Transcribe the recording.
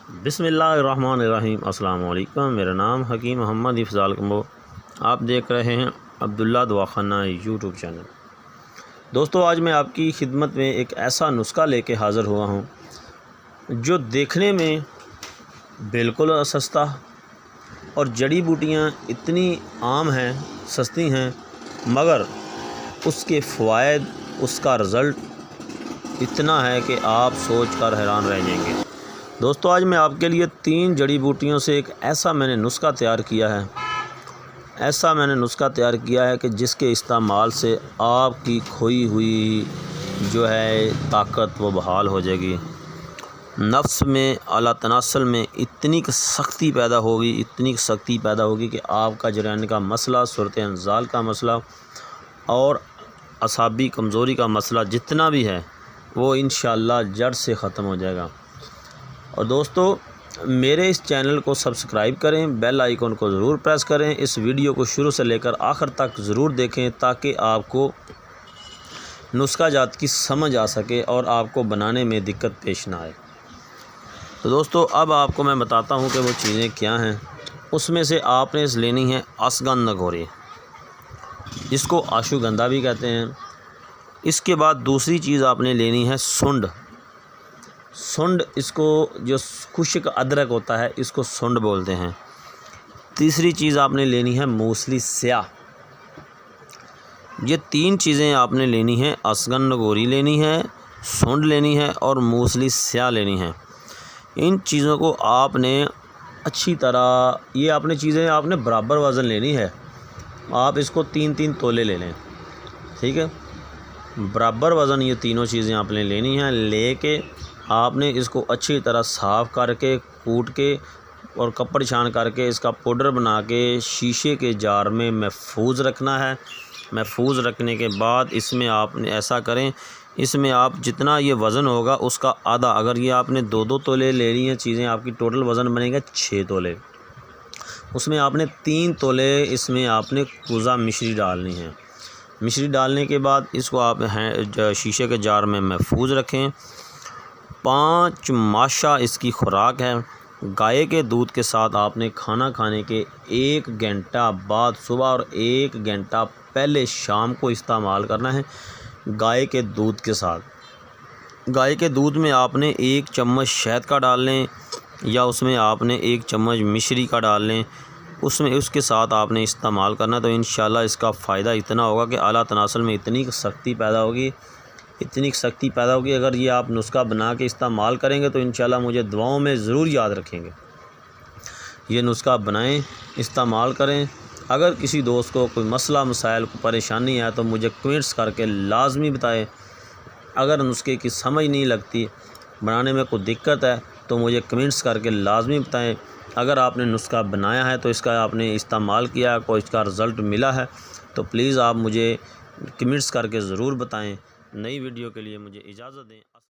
बिस्मिल्लाहिर्रहमानिर्रहीम। अस्सलाम वालेकुम। मेरा नाम हकीम मोहम्मद इफ़ज़ाल कम्बो। आप देख रहे हैं अब्दुल्ला दवाखाना यूट्यूब चैनल। दोस्तों, आज मैं आपकी खिदमत में एक ऐसा नुस्खा लेके हाज़िर हुआ हूँ जो देखने में बिल्कुल सस्ता और जड़ी बूटियाँ इतनी आम हैं, सस्ती हैं, मगर उसके फ़वाइद, उसका रिज़ल्ट इतना है कि आप सोच कर हैरान रह जाएंगे। दोस्तों, आज मैं आपके लिए 3 जड़ी बूटियों से एक ऐसा मैंने नुस्खा तैयार किया है कि जिसके इस्तेमाल से आपकी खोई हुई जो है ताकत वो बहाल हो जाएगी। नफ्स में, आला तनासल में इतनी सख्ती पैदा होगी कि आपका जरान का मसला, सूरत इंजाल का मसला और असाबी कमज़ोरी का मसला जितना भी है वो इंशाअल्लाह जड़ से ख़त्म हो जाएगा। और दोस्तों, मेरे इस चैनल को सब्सक्राइब करें, बेल आइकन को ज़रूर प्रेस करें। इस वीडियो को शुरू से लेकर आखिर तक ज़रूर देखें ताकि आपको नुस्खा जात की समझ आ सके और आपको बनाने में दिक्कत पेश ना आए। तो दोस्तों, अब आपको मैं बताता हूँ कि वो चीज़ें क्या हैं। उसमें से आपने लेनी है असगंध नगोरी, जिसको आशुगंधा भी कहते हैं। इसके बाद दूसरी चीज़ आपने लेनी है सुंड। इसको जो खुश्क अदरक होता है इसको सुंड बोलते हैं। तीसरी चीज़ आपने लेनी है मूसली स्याह। ये 3 चीज़ें आपने लेनी है। असगंध नगोरी लेनी है, सुंड लेनी है और मूसली स्याह लेनी है। इन चीज़ों को आपने अच्छी तरह, ये आपने चीज़ें आपने बराबर वज़न लेनी है। आप इसको 3-3 तोले ले लें, ठीक है। बराबर वज़न ये तीनों चीज़ें आपने लेनी हैं। लेके आपने इसको अच्छी तरह साफ़ करके, कूट के और कपड़ छान करके इसका पाउडर बना के शीशे के जार में महफूज रखना है। महफूज रखने के बाद इसमें आपने ऐसा करें, इसमें आप जितना ये वज़न होगा उसका आधा, अगर ये आपने 2-2 तोले ले ली हैं चीज़ें, आपकी टोटल वज़न बनेगा 6 तोले। उसमें आपने 3 तोले इसमें आपने कुज़ा मिश्री डालनी है। मिश्री डालने के बाद इसको आप शीशे के जार में महफूज रखें। 5 माशा इसकी खुराक है। गाय के दूध के साथ आपने खाना खाने के 1 घंटा बाद सुबह और 1 घंटा पहले शाम को इस्तेमाल करना है। गाय के दूध के साथ, गाय के दूध में आपने 1 चम्मच शहद का डाल लें या उसमें आपने 1 चम्मच मिश्री का डाल लें। उसके साथ आपने इस्तेमाल करना, तो इंशाल्लाह इसका फ़ायदा इतना होगा कि आला तनासल में इतनी सख्ती पैदा होगी। अगर ये आप नुस्खा बना के इस्तेमाल करेंगे तो इंशाल्लाह मुझे दुआओं में ज़रूर याद रखेंगे। ये नुस्खा बनाएं, इस्तेमाल करें। अगर किसी दोस्त को कोई मसला, मसाइल, को परेशानी है तो मुझे कमेंट्स करके लाजमी बताएं। अगर नुस्खे की समझ नहीं लगती, बनाने में कोई दिक्कत है तो मुझे कमेंट्स करके लाजमी बताएं। अगर आपने नुस्खा बनाया है तो इसका आपने इस्तेमाल किया, कोई इसका रिज़ल्ट मिला है तो प्लीज़ आप मुझे कमेंट्स करके ज़रूर बताएं। नई वीडियो के लिए मुझे इजाज़त दें।